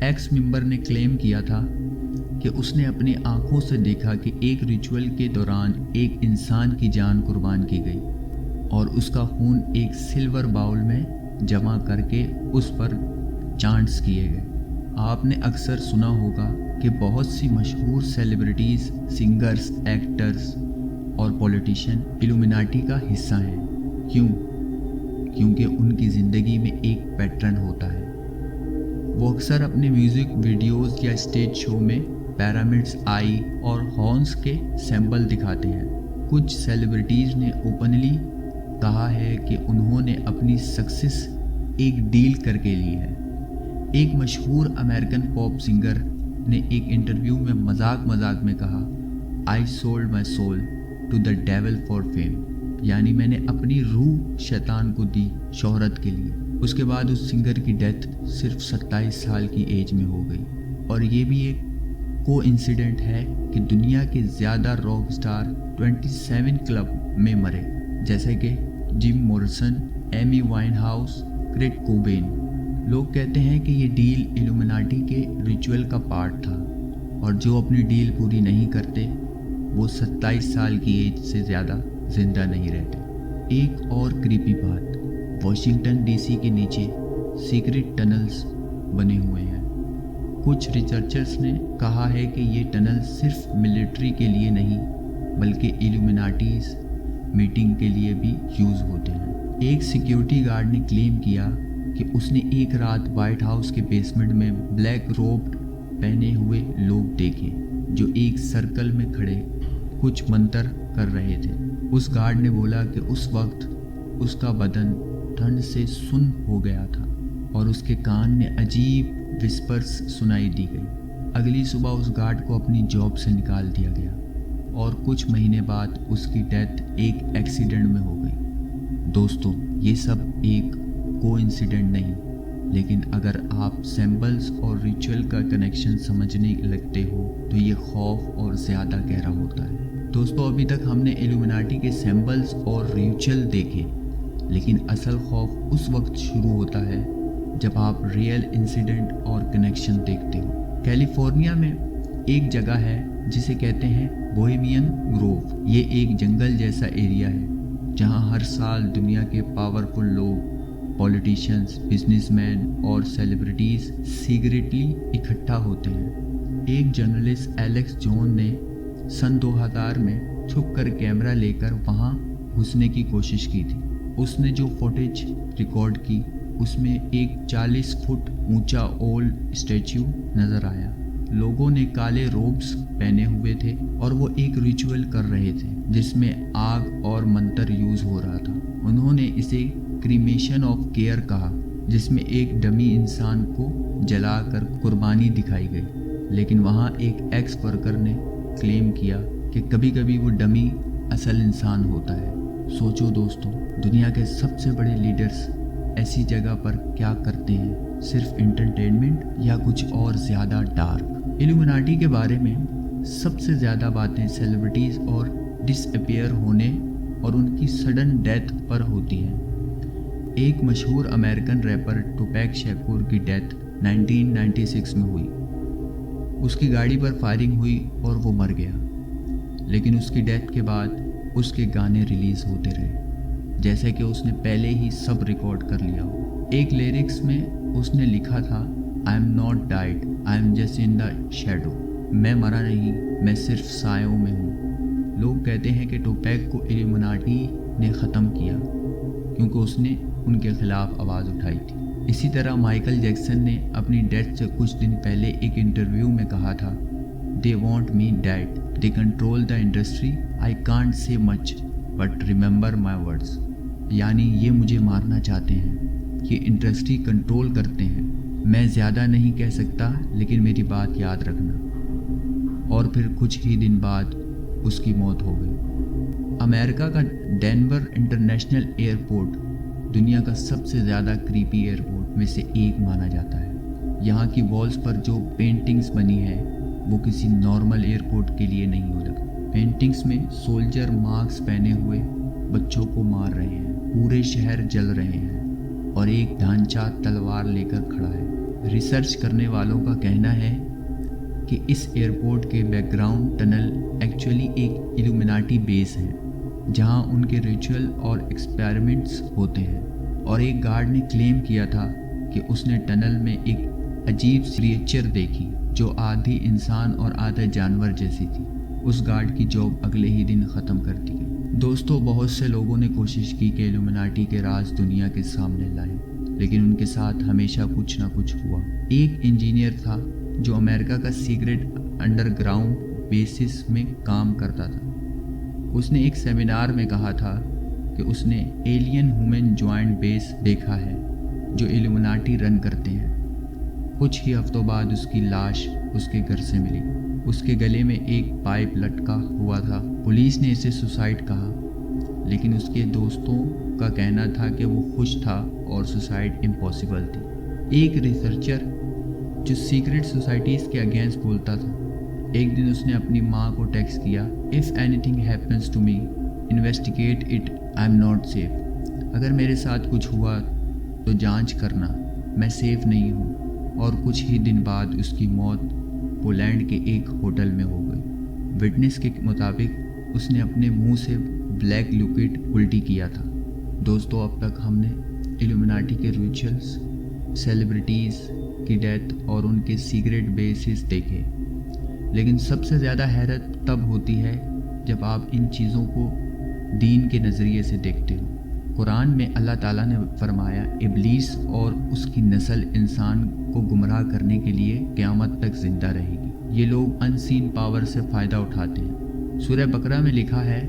X ممبر نے کلیم کیا تھا کہ اس نے اپنی آنکھوں سے دیکھا کہ ایک ریچول کے دوران ایک انسان کی جان قربان کی گئی اور اس کا خون ایک سلور باؤل میں جمع کر کے اس پر چانٹس کیے گئے۔ آپ نے اکثر سنا ہوگا کہ بہت سی مشہور سیلیبریٹیز، سنگرز، ایکٹرز اور پولیٹیشین ایلومیناٹی کا حصہ ہیں۔ کیوں؟ کیونکہ ان کی زندگی میں ایک پیٹرن ہوتا ہے۔ وہ اکثر اپنے میوزک ویڈیوز یا اسٹیج شو میں پیرامڈس، آئی اور ہارنس کے سیمبل دکھاتے ہیں۔ کچھ سیلیبریٹیز نے اوپنلی کہا ہے کہ انہوں نے اپنی سکسیس ایک ڈیل کر کے لی ہے۔ ایک مشہور امریکن پاپ سنگر نے ایک انٹرویو میں مذاق میں کہا، "I sold my soul to the devil for fame"، یعنی میں نے اپنی روح شیطان کو دی شہرت کے لیے۔ اس کے بعد اس سنگر کی ڈیتھ صرف 27 سال کی ایج میں ہو گئی۔ اور یہ بھی ایک کو انسیڈنٹ ہے کہ دنیا کے زیادہ راک سٹار 27 کلب میں مرے، جیسے کہ جم مورسن، ایمی وائن ہاؤس، کرٹ کوبین۔ لوگ کہتے ہیں کہ یہ ڈیل ایلومیناٹی کے ریچول کا پارٹ تھا، اور جو اپنی ڈیل پوری نہیں کرتے وہ 27 سال کی ایج سے زیادہ زندہ نہیں رہتے۔ ایک اور کریپی بات، واشنگٹن ڈی سی کے نیچے سیکرٹ ٹنلز بنے ہوئے ہیں۔ کچھ ریسرچرز نے کہا ہے کہ یہ ٹنل صرف ملٹری کے لیے نہیں بلکہ ایلومیناٹیز میٹنگ کے لیے بھی یوز ہوتے ہیں۔ ایک سیکیورٹی گارڈ نے کلیم کیا کہ اس نے ایک رات وائٹ ہاؤس کے بیسمنٹ میں بلیک روبڈ پہنے ہوئے لوگ دیکھے جو ایک سرکل میں کھڑے کچھ منتر کر رہے تھے۔ اس گارڈ نے بولا کہ اس وقت اس کا بدن ٹھنڈ سے سن ہو گیا تھا اور اس کے کان میں عجیب وسپرز سنائی دی گئی۔ اگلی صبح اس گارڈ کو اپنی جاب سے نکال دیا گیا اور کچھ مہینے بعد اس کی ڈیتھ ایک ایکسیڈنٹ میں ہو گئی۔ دوستو، یہ سب ایک کو انسیڈنٹ نہیں، لیکن اگر آپ سیمبلز اور ریچول کا کنیکشن سمجھنے لگتے ہو تو یہ خوف اور زیادہ گہرا ہوتا ہے۔ دوستو، ابھی تک ہم نے ایلومیناٹی کے سیمبلز اور ریچول دیکھے، لیکن اصل خوف اس وقت شروع ہوتا ہے جب آپ ریئل انسیڈنٹ اور کنیکشن دیکھتے ہو۔ کیلیفورنیا میں ایک جگہ ہے جسے کہتے ہیں بوہیمین گروو۔ یہ ایک جنگل جیسا ایریا ہے جہاں ہر سال دنیا کے پاورفل لوگ، پولیٹیشینز، بزنس مین اور سیلیبریٹیز سیکریٹلی اکٹھا ہوتے ہیں۔ ایک جرنلسٹ ایلیکس جون نے سن 2000 میں چھپ کر کیمرہ لے کر وہاں گھسنے کی کوشش کی تھی۔ اس نے جو فوٹیج ریکارڈ کی اس میں ایک 40 فٹ اونچا اولڈ اسٹیچو نظر آیا۔ لوگوں نے کالے روبس پہنے ہوئے تھے اور وہ ایک ریچول کر رہے تھے جس میں آگ اور منتر یوز ہو رہا تھا۔ انہوں نے اسے کریمیشن آف کیئر کہا، جس میں ایک ڈمی انسان کو جلا کر قربانی دکھائی گئی، لیکن وہاں ایک ایکس ورکر نے کلیم کیا کہ کبھی کبھی وہ ڈمی اصل انسان ہوتا ہے۔ سوچو دوستو، دنیا کے سب سے بڑے لیڈرز ایسی جگہ پر کیا کرتے ہیں؟ صرف انٹرٹینمنٹ یا کچھ اور زیادہ ڈارک؟ ایلومیناٹی کے بارے میں سب سے زیادہ باتیں سیلیبریٹیز اور ڈس اپیئر ہونے اور ان کی سڈن ڈیتھ پر ہوتی ہیں۔ ایک مشہور امریکن ریپر ٹوپیک شیکور کی ڈیتھ 1996 میں ہوئی۔ اس کی گاڑی پر فائرنگ ہوئی اور وہ مر گیا، لیکن اس کی ڈیتھ کے بعد اس کے گانے ریلیز ہوتے رہے جیسے کہ اس نے پہلے ہی سب ریکارڈ کر لیا ہو۔ ایک لیرکس میں اس نے لکھا تھا، "I am not died, I am just in the shadow"، میں مرا نہیں، میں صرف سایوں میں ہوں۔ لوگ کہتے ہیں کہ ٹوپیک کو ایلومیناٹی نے ختم کیا کیونکہ اس نے ان کے خلاف آواز اٹھائی تھی۔ اسی طرح مائیکل جیکسن نے اپنی ڈیتھ سے کچھ دن پہلے ایک انٹرویو میں کہا تھا، "They want me dead, they control the industry, I can't say much, but remember my words"، یعنی یہ مجھے مارنا چاہتے ہیں، یہ انڈسٹری کنٹرول کرتے ہیں، میں زیادہ نہیں کہہ سکتا لیکن میری بات یاد رکھنا۔ اور پھر کچھ ہی دن بعد اس کی موت ہو گئی۔ امریکہ کا ڈینور انٹرنیشنل ایئرپورٹ دنیا کا سب سے زیادہ کریپی ایئرپورٹ میں سے ایک مانا جاتا ہے۔ یہاں کی والز پر جو پینٹنگز بنی ہیں وہ کسی نارمل ایئرپورٹ کے لیے نہیں ہو لگتی۔ پینٹنگز میں سولجر ماسک پہنے ہوئے بچوں کو مار رہے ہیں، پورے شہر جل رہے ہیں اور ایک ڈھانچہ تلوار لے کر کھڑا ہے۔ ریسرچ کرنے والوں کا کہنا ہے کہ اس ایئرپورٹ کے بیک گراؤنڈ ٹنل ایکچولی ایک ایلومیناٹی بیس ہے جہاں ان کے ریچول اور ایکسپیریمنٹس ہوتے ہیں، اور ایک گارڈ نے کلیم کیا تھا کہ اس نے ٹنل میں ایک عجیب کریچر دیکھی جو آدھی انسان اور آدھا جانور جیسی تھی۔ اس گارڈ کی جاب اگلے ہی دن ختم کر دی گئی۔ دوستو، بہت سے لوگوں نے کوشش کی کہ ایلومیناٹی کے راز دنیا کے سامنے لائیں، لیکن ان کے ساتھ ہمیشہ کچھ نہ کچھ ہوا۔ ایک انجینئر تھا جو امریکہ کا سیکرٹ انڈر گراؤنڈ بیسس میں کام کرتا تھا۔ اس نے ایک سیمینار میں کہا تھا کہ اس نے ایلین ہیومن جوائنٹ بیس دیکھا ہے جو ایلومیناٹی رن کرتے ہیں۔ کچھ ہی ہفتوں بعد اس کی لاش اس کے گھر سے ملی۔ اس کے گلے میں ایک پائپ لٹکا ہوا تھا۔ پولیس نے اسے سوسائڈ کہا، لیکن اس کے دوستوں کا کہنا تھا کہ وہ خوش تھا اور سوسائڈ امپاسبل تھی۔ ایک ریسرچر جو سیکرٹ سوسائٹیز کے اگینسٹ بولتا تھا، ایک دن اس نے اپنی ماں کو ٹیکسٹ کیا، "If anything happens to me, investigate it, I'm not safe." اگر میرے ساتھ کچھ ہوا تو جانچ کرنا، میں سیف نہیں ہوں۔ اور کچھ ہی دن بعد اس کی موت پولینڈ کے ایک ہوٹل میں ہو گئی۔ وٹنس کے مطابق اس نے اپنے منہ سے بلیک لیکوڈ الٹی کیا تھا۔ دوستو، اب تک ہم نے ایلومیناٹی کے ریچولز، سیلیبریٹیز کی ڈیتھ اور ان کے سیکرٹ بیسز دیکھے، لیکن سب سے زیادہ حیرت تب ہوتی ہے جب آپ ان چیزوں کو دین کے نظریے سے دیکھتے ہو۔ قرآن میں اللہ تعالیٰ نے فرمایا، ابلیس اور اس کی نسل انسان کو گمراہ کرنے کے لیے قیامت تک زندہ رہے گی۔ یہ لوگ ان سین پاور سے فائدہ اٹھاتے ہیں۔ سورہ بقرہ میں لکھا ہے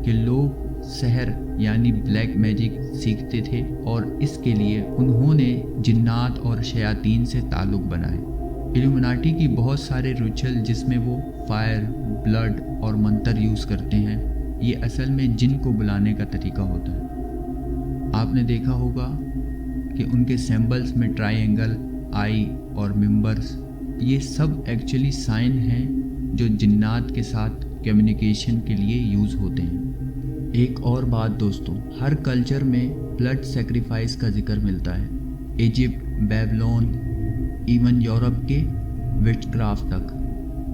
کہ لوگ سحر یعنی بلیک میجک سیکھتے تھے، اور اس کے لیے انہوں نے جنات اور شیاطین سے تعلق بنائے۔ ایلومیناٹی کی بہت سارے ریچول جس میں وہ فائر، بلڈ اور منتر یوز کرتے ہیں، یہ اصل میں جن کو بلانے کا طریقہ ہوتا ہے۔ آپ نے دیکھا ہوگا کہ ان کے سمبلز میں ٹرائی اینگل، آئی اور ممبرز، یہ سب ایکچولی سائن ہیں جو جنات کے ساتھ کمیونیکیشن کے لیے یوز ہوتے ہیں۔ ایک اور بات دوستوں، ہر کلچر میں بلڈ سیکریفائس کا ذکر ملتا ہے۔ ایجپٹ، بیبلون، ایون یورپ کے وٹ کرافٹ تک۔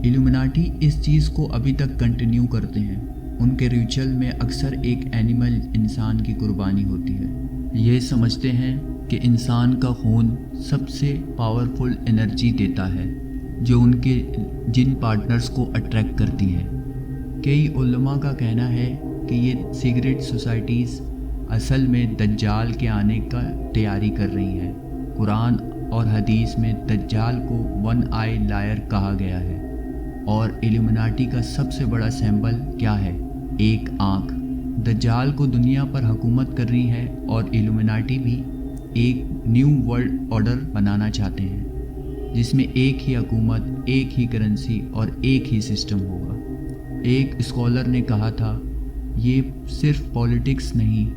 ایلومیناٹی اس چیز کو ابھی تک کنٹینیو کرتے ہیں۔ ان کے ریچول میں اکثر ایک اینیمل انسان کی قربانی ہوتی ہے۔ یہ سمجھتے ہیں کہ انسان کا خون سب سے پاورفل انرجی دیتا ہے جو ان کے جن پارٹنرز کو اٹریکٹ کرتی ہے۔ کئی علماء کا کہنا ہے کہ یہ سیکرٹ سوسائٹیز اصل میں دجال کے آنے کا تیاری کر رہی ہیں۔ قرآن اور حدیث میں دجال کو ون آئی لائر کہا گیا ہے، اور ایلومیناٹی کا سب سے بڑا سمبل کیا ہے؟ ایک آنکھ۔ دجال کو دنیا پر حکومت کر رہی ہے، اور ایلومیناٹی بھی ایک نیو ورلڈ آرڈر بنانا چاہتے ہیں جس میں ایک ہی حکومت، ایک ہی کرنسی اور ایک ہی سسٹم ہوگا۔ ایک اسکالر نے کہا تھا، یہ صرف پولیٹکس نہیں،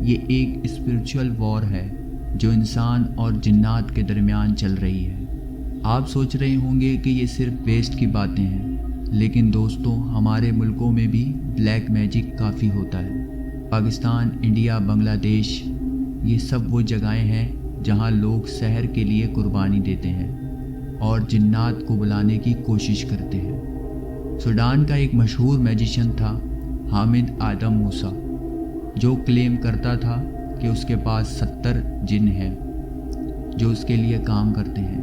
یہ ایک اسپریچول وار ہے جو انسان اور جنات کے درمیان چل رہی ہے۔ آپ سوچ رہے ہوں گے کہ یہ صرف ویسٹ کی باتیں ہیں، لیکن دوستوں، ہمارے ملکوں میں بھی بلیک میجک کافی ہوتا ہے۔ پاکستان، انڈیا، بنگلہ دیش، یہ سب وہ جگہیں ہیں جہاں لوگ سحر کے لیے قربانی دیتے ہیں اور جنات کو بلانے کی کوشش کرتے ہیں۔ سوڈان کا ایک مشہور میجیشین تھا حامد آدم موسیٰ، جو کلیم کرتا تھا کہ اس کے پاس 70 جن ہیں جو اس کے لیے کام کرتے ہیں۔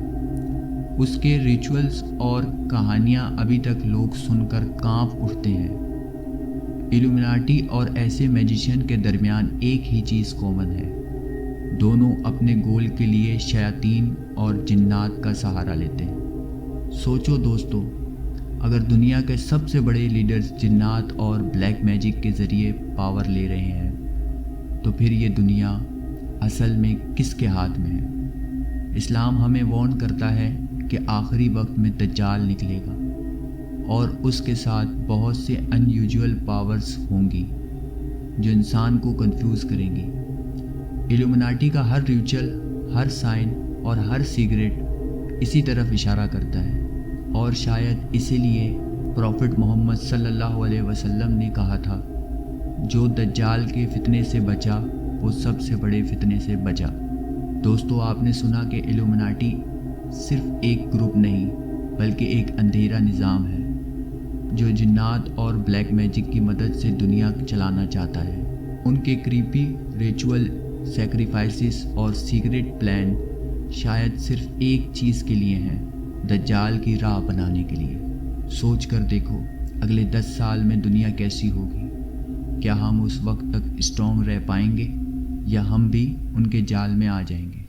اس کے ریچولز اور کہانیاں ابھی تک لوگ سن کر کانپ اٹھتے ہیں۔ ایلومیناٹی اور ایسے میجیشین کے درمیان ایک ہی چیز کامن ہے، دونوں اپنے گول کے لیے شیاطین اور جنات کا سہارا لیتے ہیں۔ سوچو دوستو، اگر دنیا کے سب سے بڑے لیڈرز جنات اور بلیک میجک کے ذریعے پاور لے رہے ہیں، تو پھر یہ دنیا اصل میں کس کے ہاتھ میں ہے؟ اسلام ہمیں وارن کرتا ہے کہ آخری وقت میں دجال نکلے گا، اور اس کے ساتھ بہت سے ان یوزول پاورز ہوں گی جو انسان کو کنفیوز کریں گی۔ ایلومیناٹی کا ہر ریچول، ہر سائن اور ہر سیکرٹ اسی طرف اشارہ کرتا ہے، اور شاید اسی لیے پروفٹ محمد صلی اللہ علیہ وسلم نے کہا تھا، جو دجال کے فتنے سے بچا وہ سب سے بڑے فتنے سے بچا۔ دوستو، آپ نے سنا کہ ایلومیناٹی صرف ایک گروپ نہیں بلکہ ایک اندھیرا نظام ہے جو جنات اور بلیک میجک کی مدد سے دنیا چلانا چاہتا ہے۔ ان کے کریپی ریچول، سیکریفائسز اور سیکریٹ پلان شاید صرف ایک چیز کے لیے ہیں، دجال کی راہ بنانے کے لیے۔ سوچ کر دیکھو اگلے 10 سال میں دنیا کیسی ہوگی۔ کیا ہم اس وقت تک اسٹرانگ رہ پائیں گے یا ہم بھی ان کے جال میں آ جائیں گے؟